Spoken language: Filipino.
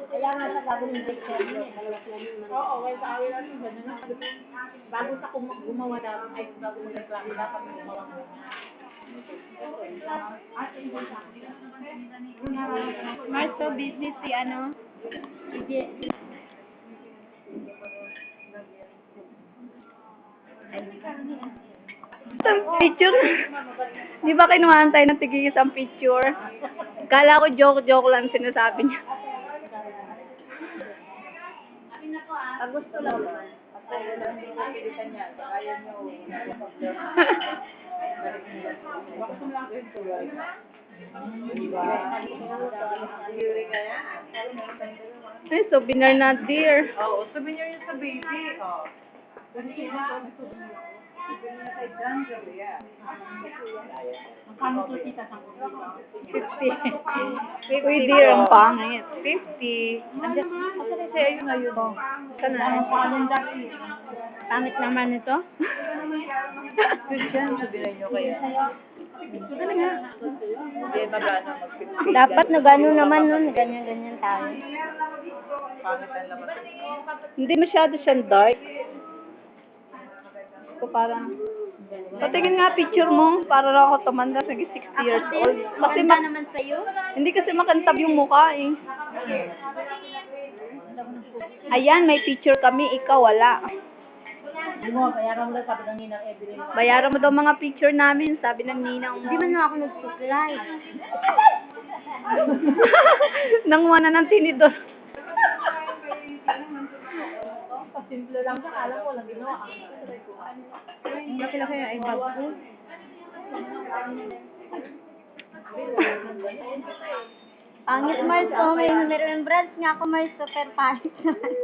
Kailangan sa gagawin ng break namin eh. Dalawa sila naman. Oo, kaya sa awin natin, ganun na. Bago sa gumawa dapat, ay bago mag-reklamo, dapat gumawa mo. Mars, so busy si ano? Isang picture. Di ba kinuhaan tayo ng tigil isang picture? Kala ko joke-joke lang sinasabi niya. Pag gusto lang. Ayaw lang hindi ko pilitan niya. Ayaw niyo. Bakit mo lang ito? Diba? Ay, souvenir na dear. Oo, souvenir yun sa baby. Oo. Souvenir kay John Julia. Magkano to tita sa 50. Uy, dear, ang pangit. 50. Nandiyan kasi ayun na yun. Sana. Pangit naman ito. Christian, sabihin nyo kayo. Dali nga. Hindi, magana mag-50. Dapat na gano'n naman nun. Ganyan-ganyan tayo. Pangit ang laman. Hindi masyado siyang dark. So, parang... Patingin nga picture mo. Para lang ako tumanda. Sige, 60 years old. Kasi naman sa'yo? hindi kasi makantab yung mukha eh. Ayan, may picture kami. Ikaw, wala. Hindi mo, bayaran mo lang sabi ng Ninang Evelyn. Bayaran mo daw mga picture namin. Sabi ng ninang mo. Hindi man na ako nag-supply. Nanguha na ng tinidor. Simple lang siya. Alam ko lang ginawa. Laki-laki ay bag ko. Pangit Mars, oh, may remembrance nga ako Mars, super pangit naman.